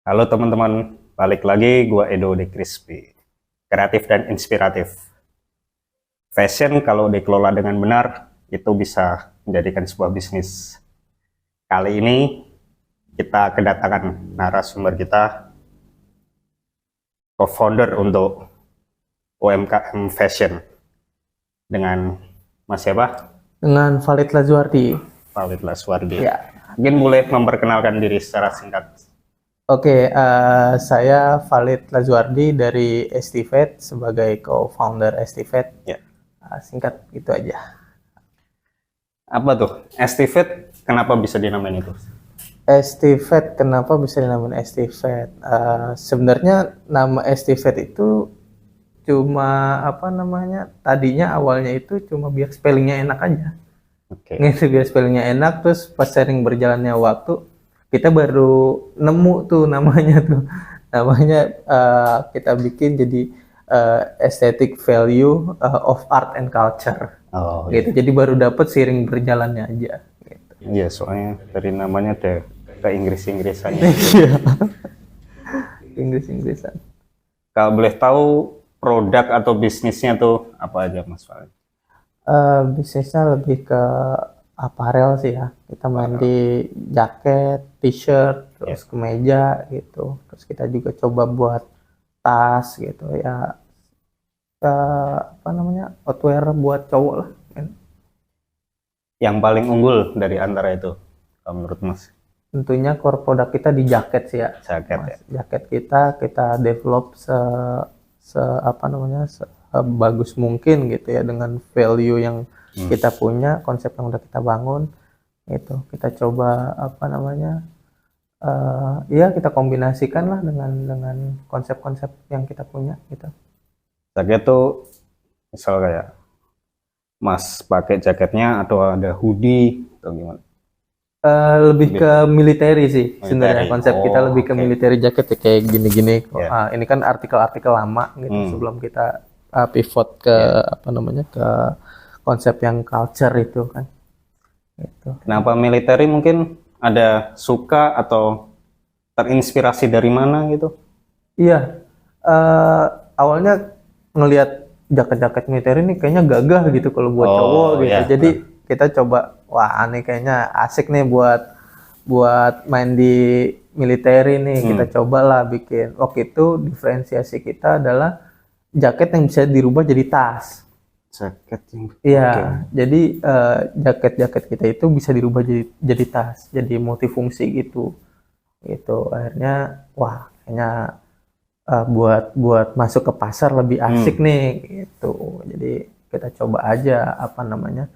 Halo teman-teman, balik lagi gua Edo de Crispy. Kreatif dan inspiratif. Fashion kalau dikelola dengan benar itu bisa menjadikan sebuah bisnis. Kali ini kita kedatangan narasumber kita, co-founder untuk UMKM Fashion dengan Mas siapa? Dengan Valid Lazuardi. Walid Laswardi. Ya, Mungkin boleh memperkenalkan diri secara singkat. oke. Saya Valid Lazuardi dari Estivet sebagai co-founder Estivet. Ya. Singkat itu aja. Apa tuh? Estivate kenapa bisa dinamain itu? Estivet, kenapa bisa dinamain Estivet? Sebenarnya nama Estivet itu cuma apa namanya? Tadinya awalnya itu cuma biar spellingnya enak aja. Oke. Gitu, biar spellingnya enak. Terus pas sering berjalannya waktu, kita baru nemu tuh namanya tuh. Namanya kita bikin jadi aesthetic value of art and culture. Oh, Gitu. Jadi baru dapet seiring berjalannya aja. Gitu. iya, soalnya dari namanya ada ke Inggris-Inggrisan. Iya. Inggris-Inggrisan. Kalau boleh tahu produk atau bisnisnya tuh apa aja, Mas Fahri? Bisnisnya lebih ke aparel sih ya. Kita main di jaket, t-shirt, terus kemeja gitu. Terus kita juga coba buat tas gitu ya. Apa namanya, outwear buat cowok lah. Yang paling unggul dari antara itu, kalau menurut Mas? Tentunya core produk kita di jaket sih ya. Jaket ya. Jaket kita develop apa namanya, bagus mungkin gitu ya, dengan value yang kita punya, konsep yang udah kita bangun gitu. Kita coba apa namanya, ya kita kombinasikan lah dengan konsep-konsep yang kita punya gitu. Jaket tuh misal kayak Mas pakai jaketnya atau ada hoodie atau gimana? Lebih ke military sih sebenarnya. Military. Konsep kita lebih ke Oke. military jaket ya, kayak gini-gini. Yeah. Ini kan artikel-artikel lama gitu sebelum kita pivot ke apa namanya, ke konsep yang culture itu kan. Gitu. Kenapa military? Mungkin ada suka atau terinspirasi dari mana gitu? Iya, awalnya ngelihat jaket-jaket militer ini kayaknya gagah gitu kalau buat cowok gitu. iya. Jadi kita coba, wah ini kayaknya asik nih buat main di militer ini. Kita cobalah bikin. Waktu itu diferensiasi kita adalah jaket yang bisa dirubah jadi tas. Jaket yang Iya, Oke. jadi jaket-jaket kita itu bisa dirubah jadi tas, jadi multifungsi gitu. Gitu. Akhirnya, wah kayaknya buat masuk ke pasar lebih asik nih gitu. Jadi kita coba aja apa namanya,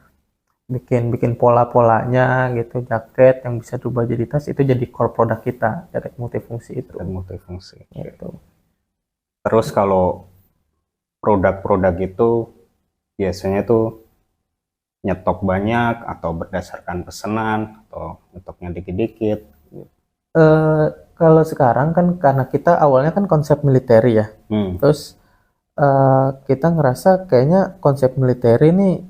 bikin pola-polanya gitu, jaket yang bisa berubah jadi tas, itu jadi core produk kita, jaket multifungsi itu dan multifungsi. gitu. Terus kalau produk-produk itu biasanya tuh nyetok banyak atau berdasarkan pesanan atau nyetoknya dikit-dikit. Kalau sekarang kan karena kita awalnya kan konsep militer ya, terus kita ngerasa kayaknya konsep militer ini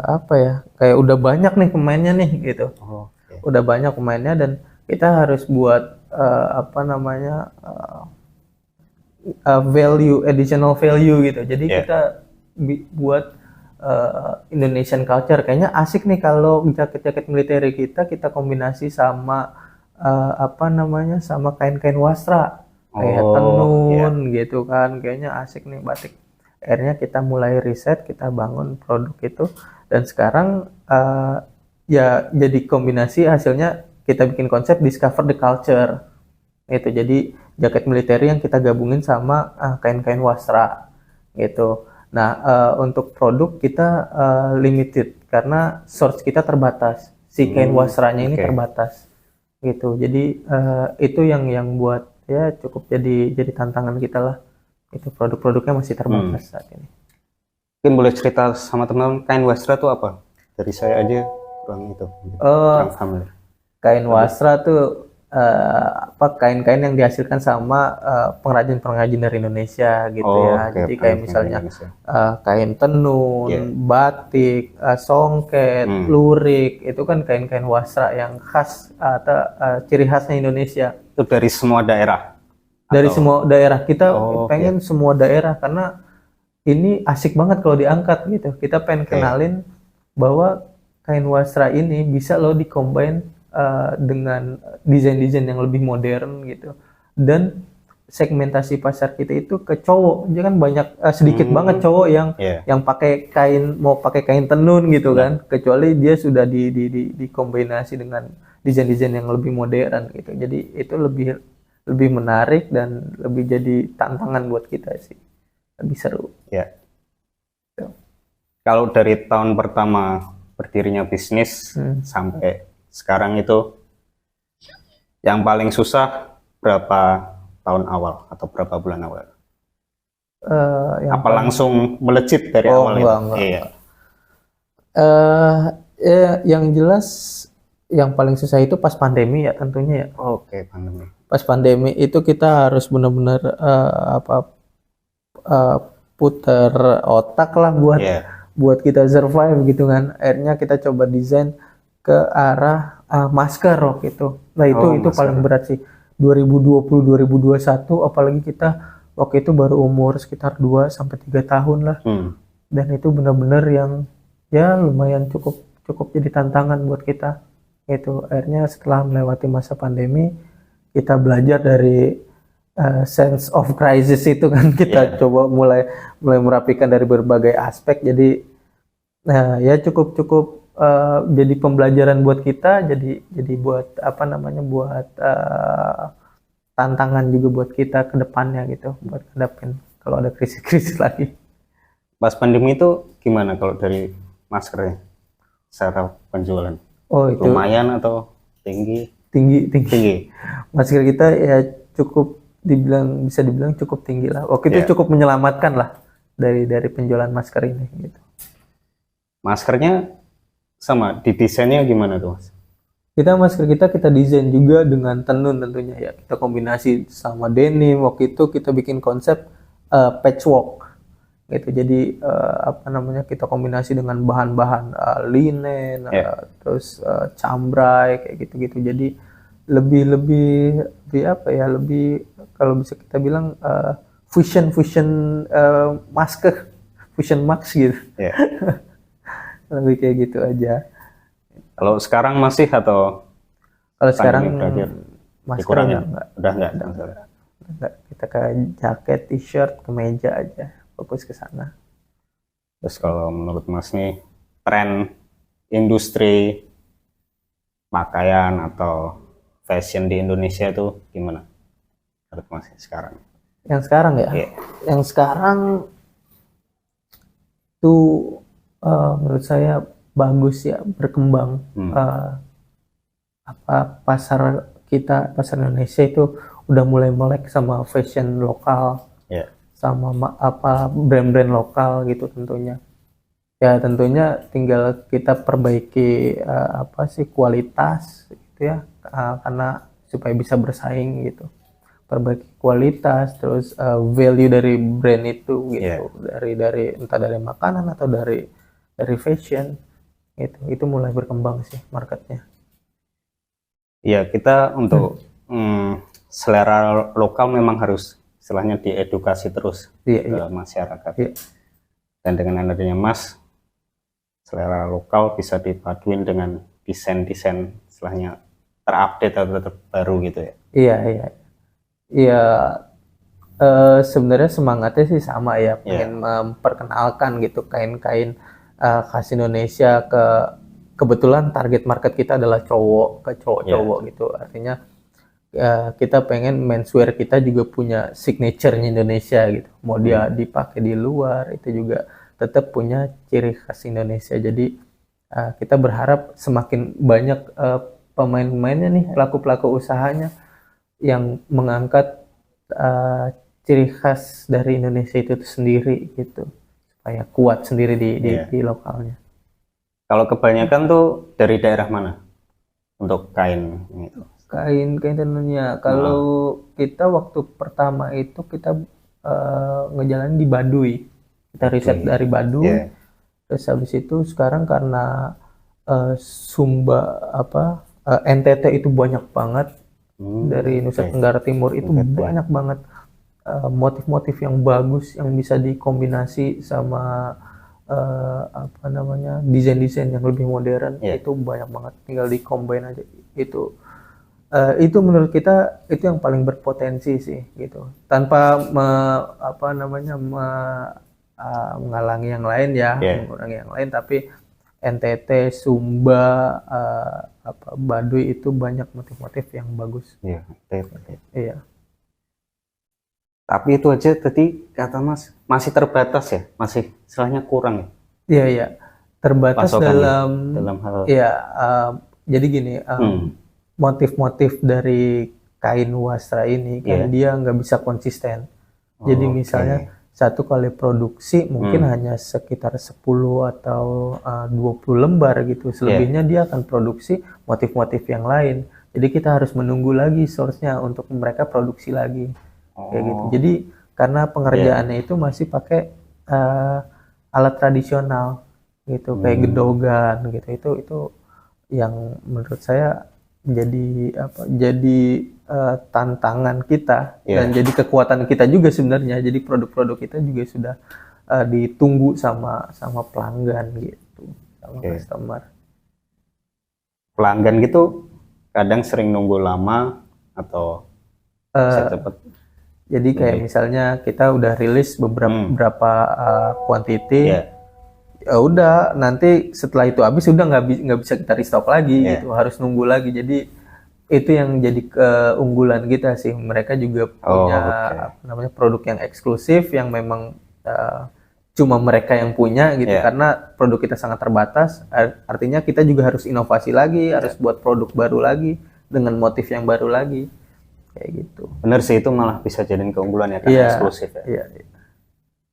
apa ya, kayak udah banyak nih pemainnya nih gitu. Udah banyak pemainnya dan kita harus buat apa namanya, additional value gitu. Jadi kita buat Indonesian culture. Kayaknya asik nih kalau jaket-jaket militer kita kombinasi sama apa namanya, sama kain-kain wastra kayak tenun gitu kan. Kayaknya asik nih batik. Akhirnya kita mulai riset, kita bangun produk itu, dan sekarang ya jadi kombinasi, hasilnya kita bikin konsep discover the culture gitu. Jadi jaket militer yang kita gabungin sama kain-kain wastra gitu. Nah, untuk produk kita limited karena source kita terbatas, si kain wastranya ini terbatas gitu. Jadi itu yang buat ya cukup jadi tantangan kita lah. Itu produk-produknya masih terbatas saat ini. Mungkin boleh cerita sama teman-teman, kain wastra itu apa? Dari saya aja kurang itu, kurang familiar. Kain wastra tuh apa kain-kain yang dihasilkan sama pengrajin-pengrajin dari Indonesia gitu Oh, ya. oke, Jadi kayak pengrajin misalnya Indonesia. kain tenun, Iya. batik, songket, lurik, itu kan kain-kain wasra yang khas atau ciri khasnya Indonesia. Itu dari semua daerah Dari atau semua daerah kita oh, oke. pengen semua daerah karena ini asik banget kalau diangkat gitu. Kita pengen Oke. kenalin bahwa kain wasra ini bisa loh dicombine dengan desain-desain yang lebih modern gitu. Dan segmentasi pasar kita itu ke cowok. Jadi kan banyak sedikit banget cowok yang Iya. pakai kain mau pakai kain tenun gitu kan. Kecuali dia sudah dikombinasi dengan desain-desain yang lebih modern gitu. Jadi itu lebih menarik dan lebih jadi tantangan buat kita sih. Lebih seru. Ya. Kalau dari tahun pertama berdirinya bisnis sampai sekarang itu yang paling susah berapa tahun awal atau berapa bulan awal? Yang Apa langsung melejit dari awal itu? enggak. Iya. Yang jelas yang paling susah itu pas pandemi ya tentunya ya. Oke, pandemi. Pas pandemi itu kita harus benar-benar putar otak lah buat Iya. buat kita survive gitu kan. Akhirnya kita coba desain ke arah masker waktu itu. Nah itu masker. paling berat sih. 2020 2021 apalagi kita waktu itu baru umur sekitar 2 sampai 3 tahun lah. Dan itu benar-benar yang ya lumayan cukup jadi tantangan buat kita. Itu akhirnya setelah melewati masa pandemi kita belajar dari sense of crisis itu kan kita coba mulai merapikan dari berbagai aspek. Jadi ya cukup jadi pembelajaran buat kita, jadi buat apa namanya buat tantangan juga buat kita ke depannya gitu, buat hadapin kalau ada krisis-krisis lagi. Pas pandemi itu gimana kalau dari maskernya secara penjualan? Oh itu Lumayan atau tinggi? tinggi. Masker kita ya bisa dibilang cukup tinggi lah. Waktu itu cukup menyelamatkan lah dari penjualan masker ini gitu. Maskernya sama didesainnya gimana tuh, Mas? Masker kita desain juga dengan tenun tentunya ya. Kita kombinasi sama denim. Waktu itu kita bikin konsep patchwork gitu. Jadi apa namanya kita kombinasi dengan bahan-bahan linen, terus cambrai kayak gitu-gitu. Jadi lebih apa ya? Lebih kalau bisa kita bilang fusion masker, fusion mask gitu. Lebih kayak gitu aja. Kalau sekarang masih atau kalau sekarang maskernya udah enggak. Kita ke jaket, t-shirt, kemeja aja, fokus ke sana. Terus kalau menurut Mas nih tren industri pakaian atau fashion di Indonesia itu gimana menurut Mas sekarang? Yang sekarang ya? Yang sekarang tuh menurut saya bagus ya, berkembang. Pasar Indonesia itu udah mulai melek sama fashion lokal, sama brand-brand lokal gitu tentunya. Ya tentunya tinggal kita perbaiki kualitas gitu ya, karena supaya bisa bersaing gitu. Perbaiki kualitas, terus value dari brand itu gitu, dari entah dari makanan atau dari fashion. Itu mulai berkembang sih marketnya. Iya, kita untuk selera lokal memang harus istilahnya diedukasi terus ke masyarakat. Dan dengan adanya Mas, selera lokal bisa dipaduin dengan desain-desain istilahnya terupdate atau terbaru gitu ya. Iya, sebenarnya semangatnya sih sama ya, pengen memperkenalkan gitu kain-kain khas Indonesia kebetulan target market kita adalah cowok gitu. Artinya kita pengen menswear kita juga punya signature-nya Indonesia gitu. Mau dia dipakai di luar itu juga tetap punya ciri khas Indonesia. Jadi kita berharap semakin banyak pemain-pemainnya nih, pelaku-pelaku usahanya yang mengangkat ciri khas dari Indonesia itu sendiri gitu, supaya kuat sendiri di lokalnya. Kalau kebanyakan tuh dari daerah mana untuk kain itu? Kain tenunnya. Kalau kita waktu pertama itu kita ngejalanin di Baduy. Kita riset dari Baduy. Yeah. Terus habis itu sekarang karena Sumba NTT itu banyak banget, dari Nusa Tenggara Timur itu banyak banget motif-motif yang bagus yang bisa dikombinasi sama desain-desain yang lebih modern. Itu banyak banget, tinggal di-combine aja. Itu menurut kita itu yang paling berpotensi sih gitu, tanpa menghalangi yang lain ya, mengurangi yang lain, tapi NTT, Sumba, Baduy itu banyak motif-motif yang bagus. Iya. Tapi itu aja tadi kata Mas masih terbatas ya, masih istilahnya kurang ya. Iya, terbatas dalam hal. Iya, jadi gini, motif-motif dari kain wasra ini kan dia nggak bisa konsisten. Jadi misalnya satu kali produksi mungkin hanya sekitar 10 atau 20 lembar gitu. Selebihnya dia akan produksi motif-motif yang lain. Jadi kita harus menunggu lagi source-nya untuk mereka produksi lagi. Kayak gitu. Jadi karena pengerjaannya itu masih pakai alat tradisional gitu, kayak gedogan gitu. Itu yang menurut saya jadi tantangan kita dan jadi kekuatan kita juga sebenarnya. Jadi produk-produk kita juga sudah ditunggu sama pelanggan gitu, sama customer. Pelanggan gitu kadang sering nunggu lama atau bisa cepet. Jadi kayak misalnya kita udah rilis beberapa quantity, ya udah nanti setelah itu habis udah nggak bisa kita restock lagi gitu, harus nunggu lagi. Jadi itu yang jadi keunggulan kita sih. Mereka juga punya produk yang eksklusif yang memang cuma mereka yang punya gitu, karena produk kita sangat terbatas. Artinya kita juga harus inovasi lagi, harus buat produk baru lagi dengan motif yang baru lagi kayak gitu. Bener sih, itu malah bisa jadiin keunggulan ya, karena eksklusif ya.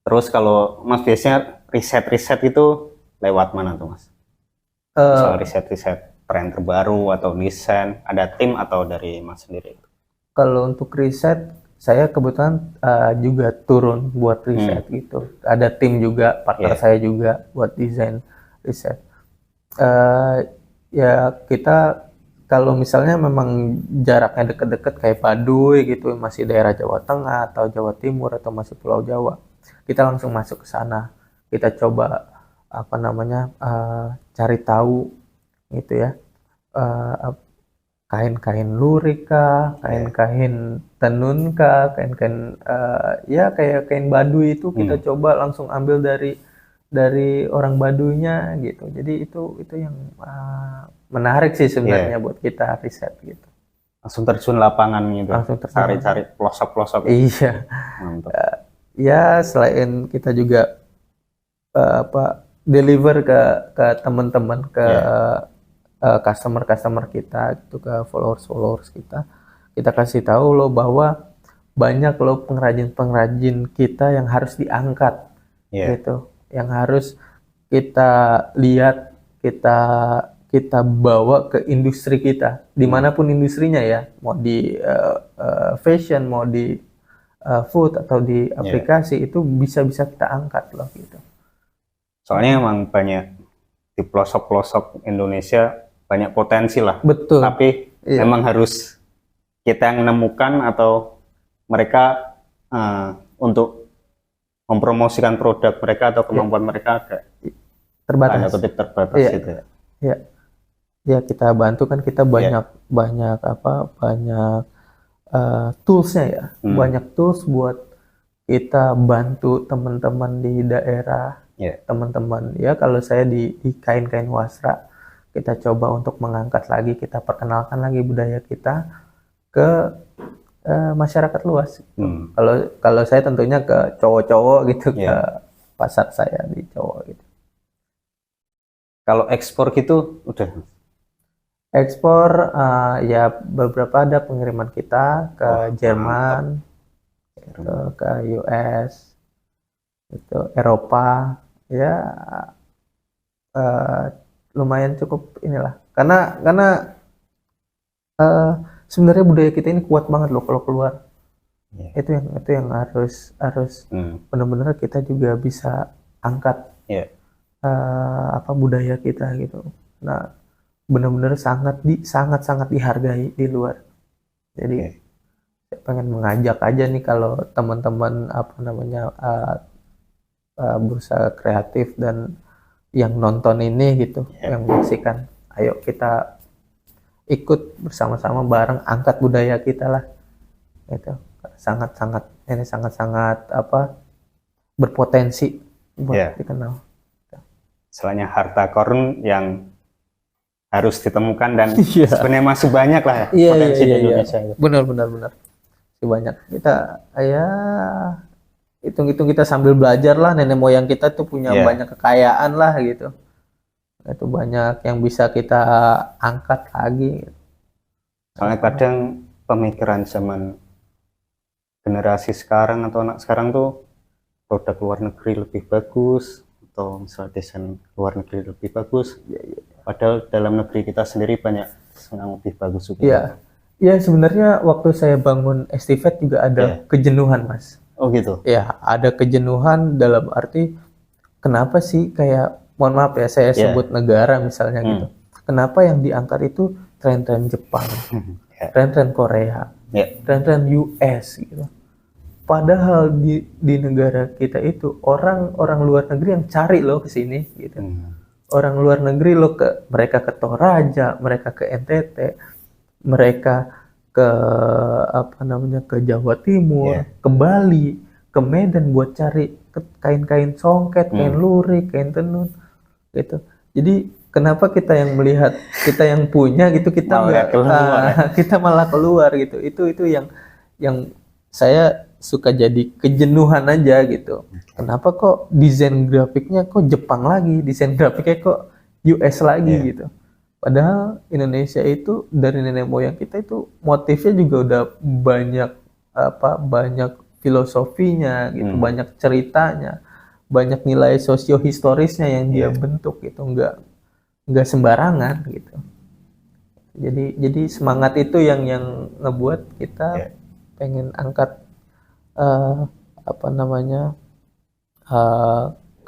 Terus kalau Mas biasanya riset itu lewat mana tuh Mas? Soal riset tren terbaru atau desain, ada tim atau dari Mas sendiri? Kalau untuk riset, saya kebetulan juga turun buat riset gitu. Ada tim juga, partner saya juga buat desain riset. Ya kita kalau misalnya memang jaraknya deket-deket kayak Baduy gitu, masih daerah Jawa Tengah atau Jawa Timur atau masih Pulau Jawa, kita langsung masuk ke sana. Kita coba cari tahu gitu ya, kain-kain lurik kah, kain-kain tenun kah, kain-kain ya kayak kain Baduy itu kita coba langsung ambil dari orang Baduynya gitu. Jadi itu yang menarik sih sebenarnya buat kita riset gitu. Langsung terjun lapangan gitu. Langsung cari pelosok-pelosok. Iya. Ya selain kita juga deliver ke teman-teman, ke customer kita gitu, ke followers kita kasih tahu loh bahwa banyak loh pengrajin kita yang harus diangkat gitu, yang harus kita lihat, kita bawa ke industri kita dimanapun industrinya ya, mau di fashion, mau di food atau di aplikasi, itu bisa kita angkat loh gitu. Soalnya emang banyak di pelosok-pelosok Indonesia banyak potensi lah. Betul. Tapi memang harus kita yang menemukan atau mereka untuk mempromosikan produk mereka atau kemampuan mereka agak terbatas. Terbatas gitu ya. Iya. Ya kita bantu kan, kita banyak toolsnya ya, banyak tools buat kita bantu teman-teman di daerah, teman-teman ya. Kalau saya di kain-kain wasra, kita coba untuk mengangkat lagi, kita perkenalkan lagi budaya kita ke masyarakat luas. Kalau saya tentunya ke cowok-cowok gitu, ke pasar saya di cowok gitu. Kalau ekspor gitu udah? Ekspor ya beberapa ada pengiriman kita ke Jerman, ke US, itu Eropa ya, lumayan cukup inilah, karena sebenarnya budaya kita ini kuat banget loh kalau keluar. Iya. Itu yang harus benar-benar kita juga bisa angkat Iya. apa budaya kita gitu. Nah, benar-benar sangat dihargai di luar. Jadi Oke. saya pengen mengajak aja nih kalau teman-teman apa namanya berusaha kreatif dan yang nonton ini gitu, Iya. yang menyaksikan, ayo kita ikut bersama-sama bareng angkat budaya kita lah. Itu sangat-sangat apa berpotensi buat Iya. dikenal. Istilahnya harta karun yang harus ditemukan dan Iya. sebenarnya masih banyak lah ya Iya, potensi iya, di iya. Indonesia itu. Benar. Masih banyak. Kita ya hitung-hitung kita sambil belajar lah, nenek moyang kita tuh punya Iya. banyak kekayaan lah gitu. Itu banyak yang bisa kita angkat lagi. Soalnya kadang pemikiran zaman generasi sekarang atau anak sekarang tuh produk luar negeri lebih bagus atau misalnya desain luar negeri lebih bagus. Padahal dalam negeri kita sendiri banyak yang lebih bagus juga. Iya. Ya sebenarnya waktu saya bangun Estivet juga ada Iya. kejenuhan, Mas. Oh gitu. Ya, ada kejenuhan dalam arti kenapa sih kayak mohon maaf ya saya Iya. sebut negara misalnya gitu. Kenapa yang diangkat itu tren-tren Jepang, Ya. tren-tren Korea, Ya. tren-tren US gitu. Padahal di negara kita itu orang luar negeri yang cari loh ke sini gitu. Orang luar negeri loh mereka ke Toraja, mereka ke NTT, mereka ke apa namanya ke Jawa Timur, Iya. ke Bali, ke Medan buat cari kain-kain songket, kain lurik, kain tenun gitu. Jadi kenapa kita yang melihat, kita yang punya gitu kita Malah nggak keluar, kita malah keluar gitu. Itu yang saya suka jadi kejenuhan aja gitu. Kenapa kok desain grafiknya kok Jepang lagi, desain grafiknya kok US lagi Iya. gitu. Padahal Indonesia itu dari nenek moyang kita itu motifnya juga udah banyak filosofinya gitu, banyak ceritanya, banyak nilai sosiohistorisnya yang dia bentuk gitu, nggak sembarangan gitu. Jadi semangat itu yang ngebuat kita pengen angkat apa namanya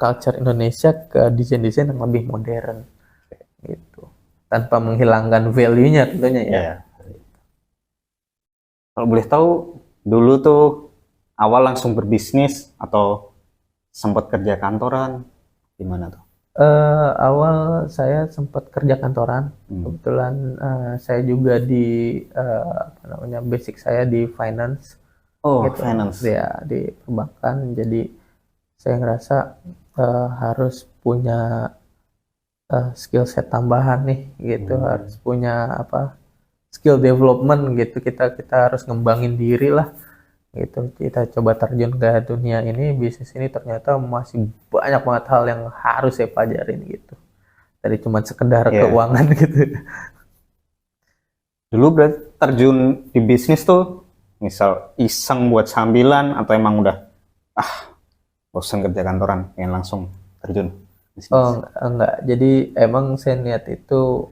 culture Indonesia ke desain-desain yang lebih modern gitu, tanpa menghilangkan value-nya tentunya ya. Ya. Kalau boleh tahu, dulu tuh awal langsung berbisnis atau sempat kerja kantoran, gimana tuh? Awal saya sempat kerja kantoran. Kebetulan saya juga di apa namanya basic saya di finance. Oh, Gitu. finance. Ya, di perbankan. Jadi saya ngerasa harus punya skill set tambahan nih gitu, harus punya apa skill development gitu, kita harus ngembangin diri lah gitu. Kita coba terjun ke dunia ini, bisnis ini, ternyata masih banyak banget hal yang harus saya pelajarin gitu, dari cuma sekedar keuangan gitu. Dulu berarti terjun di bisnis tuh misal iseng buat sambilan atau emang udah bosan kerja kantoran pengen langsung terjun bisnis? Oh enggak, jadi emang saya niat itu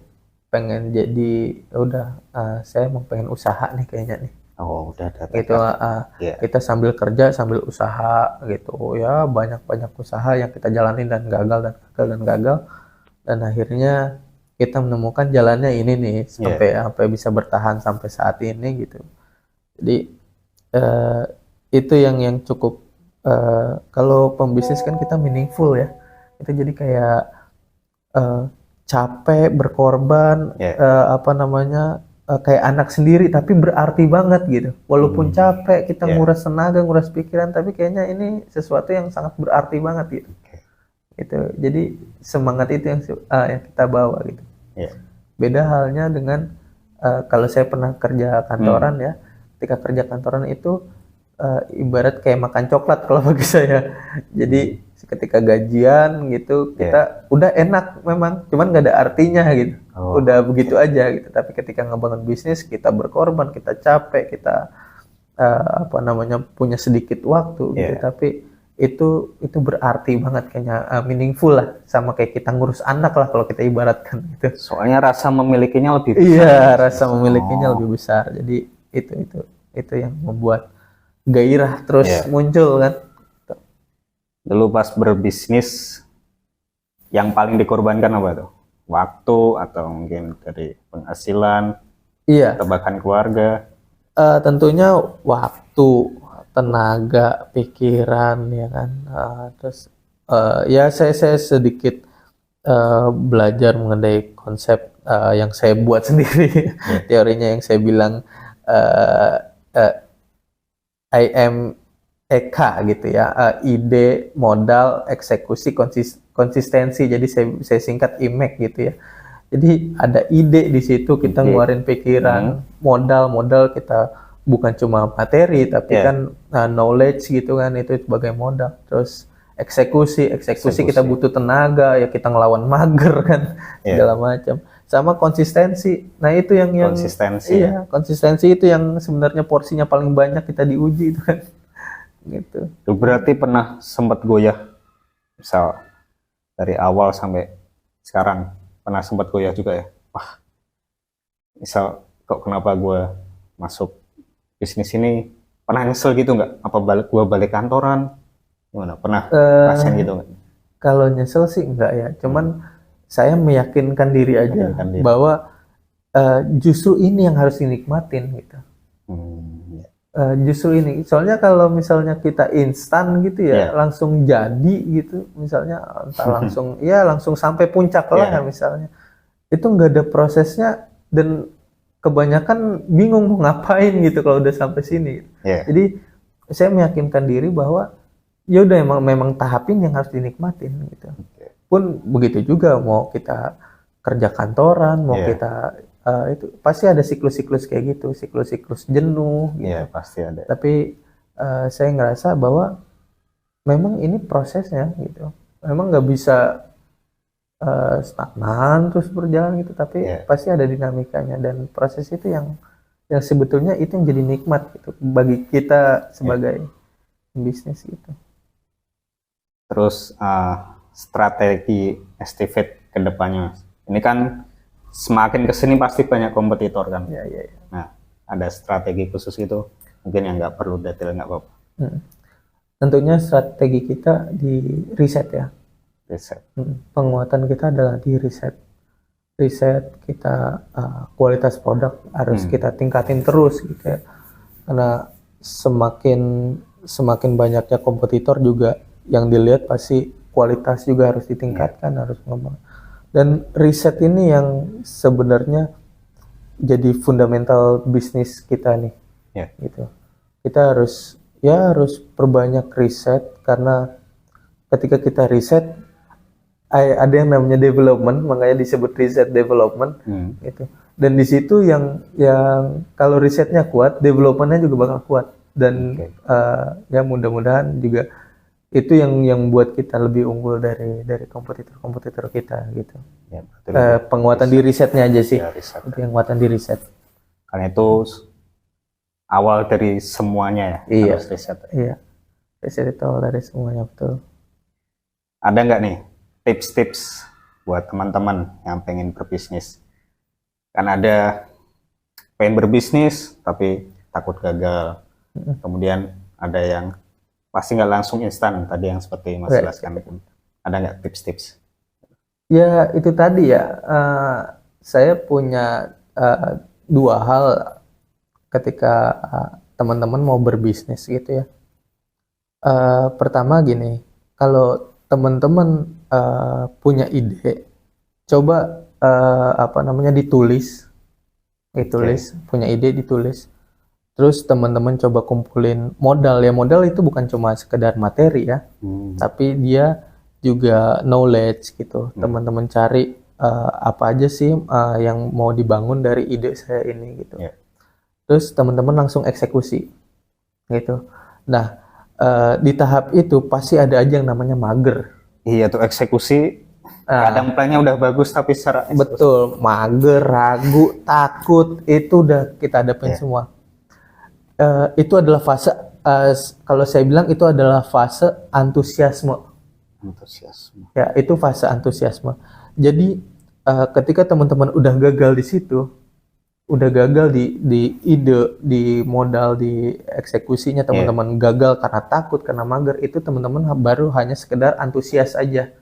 pengen jadi udah saya emang pengen usaha nih kayaknya nih. Oh udah ada Gitu. Kita sambil kerja sambil usaha gitu ya, banyak usaha yang kita jalanin dan gagal dan akhirnya kita menemukan jalannya ini nih sampai bisa bertahan sampai saat ini gitu. Jadi itu yang cukup kalau pembisnis kan kita meaningful ya, itu jadi kayak capek, berkorban, apa namanya kayak anak sendiri tapi berarti banget gitu. Walaupun capek kita nguras tenaga, nguras pikiran, tapi kayaknya ini sesuatu yang sangat berarti banget gitu. Gitu. Jadi semangat itu yang kita bawa gitu. Beda halnya dengan kalau saya pernah kerja kantoran ya. Ketika kerja kantoran itu ibarat kayak makan coklat kalau bagi saya. Jadi ketika gajian gitu kita udah enak memang, cuman nggak ada artinya gitu. Udah begitu aja gitu. Tapi ketika ngebangun bisnis kita berkorban, kita capek, kita apa namanya punya sedikit waktu gitu. Tapi itu berarti banget kayaknya, meaningful lah, sama kayak kita ngurus anak lah kalau kita ibaratkan gitu. Soalnya rasa memilikinya lebih besar. Iya, rasa memilikinya lebih besar. Jadi itu yang membuat gairah terus muncul kan. Dulu pas berbisnis yang paling dikorbankan apa tuh? Waktu atau mungkin dari penghasilan Iya, atau bahkan keluarga? tentunya waktu, tenaga, pikiran ya kan. Terus ya saya sedikit belajar mengenai konsep yang saya buat sendiri, teorinya yang saya bilang IMEK gitu ya, ide, modal, eksekusi, konsistensi. Jadi saya singkat IMEK gitu ya. Jadi ada ide di situ, kita ngeluarin pikiran, modal kita bukan cuma materi tapi kan knowledge gitu kan, itu sebagai modal. Terus eksekusi kita butuh tenaga ya, kita ngelawan mager kan, segala macam. Sama konsistensi. Nah, itu yang Konsistensi. iya, konsistensi itu yang sebenarnya porsinya paling banyak kita diuji itu kan. Gitu. Itu berarti pernah sempat goyah, misal dari awal sampai sekarang pernah sempat goyah juga ya. Wah, misal kok kenapa gue masuk bisnis ini, pernah nyesel gitu nggak? Apa gue balik kantoran? Gimana? Pernah rasain gitu nggak? Kalau nyesel sih enggak ya, cuman saya meyakinkan diri aja bahwa justru ini yang harus dinikmatin gitu. Justru ini, soalnya kalau misalnya kita instan gitu ya, langsung jadi gitu, misalnya entah langsung ya langsung sampai puncak lah misalnya, itu nggak ada prosesnya dan kebanyakan bingung mau ngapain gitu kalau udah sampai sini. Jadi saya meyakinkan diri bahwa ya udah memang tahapin yang harus dinikmatin gitu. Pun begitu juga mau kita kerja kantoran, mau kita itu pasti ada siklus-siklus kayak gitu, siklus-siklus jenuh gitu. Iya, pasti ada. Tapi saya ngerasa bahwa memang ini prosesnya gitu. Memang nggak bisa stagnan terus berjalan gitu, tapi pasti ada dinamikanya, dan proses itu yang sebetulnya itu yang jadi nikmat gitu bagi kita sebagai bisnis gitu. Terus strategi Estivate ke depannya. Ini kan semakin kesini pasti banyak kompetitor kan. Nah, ada strategi khusus itu, mungkin yang nggak perlu detail nggak apa-apa. Tentunya strategi kita di riset ya. Penguatan kita adalah di riset kita, kualitas produk harus kita tingkatin terus gitu ya. Karena semakin banyaknya kompetitor juga yang dilihat, pasti kualitas juga harus ditingkatkan, harus ngembang. Dan riset ini yang sebenarnya jadi fundamental bisnis kita nih, gitu. Kita harus perbanyak riset, karena ketika kita riset ada yang namanya development, makanya disebut riset development, gitu. Dan di situ yang kalau risetnya kuat, developmentnya juga bakal kuat, dan ya mudah-mudahan juga itu yang buat kita lebih unggul dari kompetitor kita gitu. Penguatan di risetnya aja sih. Penguatan di riset. Karena itu awal dari semuanya ya. Harus riset. Iya. Riset itu awal dari semuanya, betul. Ada nggak nih tips-tips buat teman-teman yang pengen berbisnis? Kan ada pengen berbisnis tapi takut gagal. Kemudian ada yang pasti nggak langsung instan, tadi yang seperti Mas jelaskan. Ada nggak tips-tips? Ya itu tadi ya, saya punya dua hal ketika teman-teman mau berbisnis gitu ya. Pertama gini, kalau teman-teman punya ide, coba ditulis, punya ide ditulis. Terus teman-teman coba kumpulin modal ya. Modal itu bukan cuma sekedar materi ya, tapi dia juga knowledge gitu. Teman-teman cari apa aja sih yang mau dibangun dari ide saya ini gitu. Terus teman-teman langsung eksekusi gitu. Nah, di tahap itu pasti ada aja yang namanya mager. Iya tuh, eksekusi kadang plannya udah bagus tapi secara eksekusi. Betul, mager, ragu, takut, itu udah kita hadapin semua. Itu adalah fase kalau saya bilang itu adalah fase antusiasme. Antusiasme. Ya, itu fase antusiasme. Jadi ketika teman-teman udah gagal di situ, udah gagal di ide, di modal, di eksekusinya, teman-teman gagal karena takut, karena mager, itu teman-teman baru hanya sekedar antusias aja.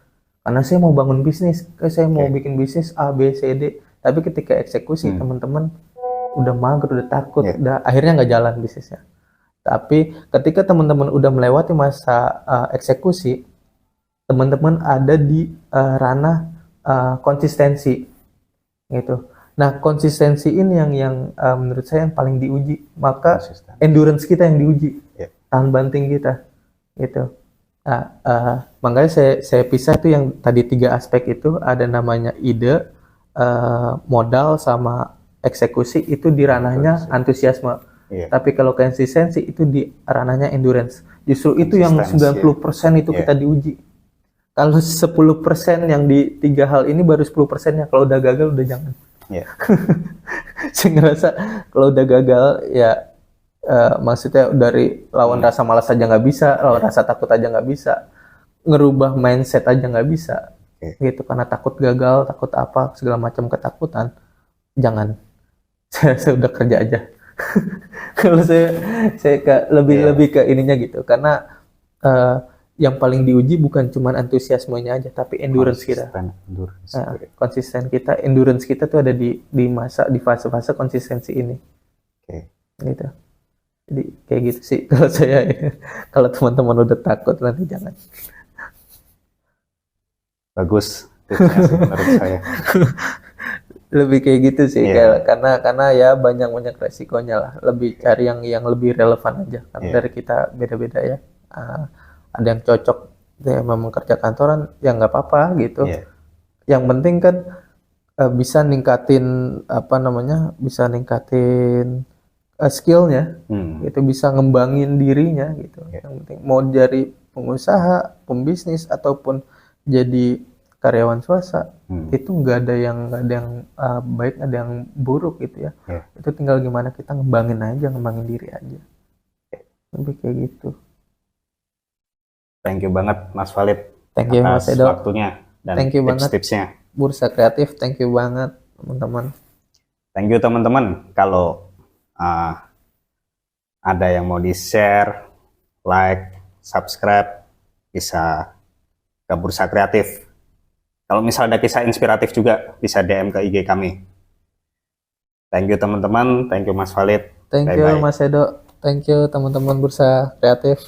Karena saya mau bangun bisnis, saya mau bikin bisnis A, B, C, D. Tapi ketika eksekusi, teman-teman udah mager, udah takut, udah akhirnya nggak jalan bisnisnya. Tapi ketika teman-teman udah melewati masa eksekusi, teman-teman ada di ranah konsistensi gitu. Nah, konsistensi ini yang menurut saya yang paling diuji. Maka endurance kita yang diuji, tahan banting kita gitu. Nah, makanya saya pisah tuh yang tadi 3 aspek itu, ada namanya ide, modal, sama eksekusi, itu di ranahnya antusiasme. Tapi kalau konsistensi itu di ranahnya endurance. Justru itu yang 90% itu kita diuji. Kalau 10% yang di 3 hal ini baru 10%-nya. Kalau udah gagal udah jangan. Saya ngerasa kalau udah gagal ya maksudnya dari lawan rasa malas aja nggak bisa, lawan rasa takut aja nggak bisa, ngerubah mindset aja nggak bisa, gitu, karena takut gagal, takut apa segala macam ketakutan. Jangan. Saya udah kerja aja. Kalau saya lebih ke ininya gitu, karena yang paling diuji bukan cuma antusiasmenya aja, tapi endurance kita. Konsisten kita, endurance kita tuh ada di fase-fase konsistensi ini. Gitu. Jadi kayak gitu sih kalau saya. Kalau teman-teman udah takut nanti jangan. Bagus tipsnya sih menurut saya. Lebih kayak gitu sih, karena ya banyak resikonya lah. Lebih cari yang lebih relevan aja. Karena dari kita beda-beda ya. Ada yang cocok ya memang kerja kantoran, ya nggak apa-apa gitu. Yang penting kan bisa ningkatin bisa ningkatin skillnya, itu bisa ngembangin dirinya gitu. Yang penting mau dari pengusaha, pembisnis ataupun jadi karyawan swasta, itu nggak ada yang baik, ada yang buruk gitu ya. Itu tinggal gimana kita ngembangin diri aja. Lebih kayak gitu. Thank you banget Mas Valid. Thank you Mas Edo. Waktunya dan tips-tipsnya. Bursa Kreatif, thank you banget teman-teman. Thank you teman-teman. Kalau ada yang mau di-share, like, subscribe, bisa ke Bursa Kreatif. Kalau misalnya ada kisah inspiratif juga, bisa DM ke IG kami. Thank you teman-teman, thank you Mas Valid. Thank you Mas Edo, thank you teman-teman Bursa Kreatif.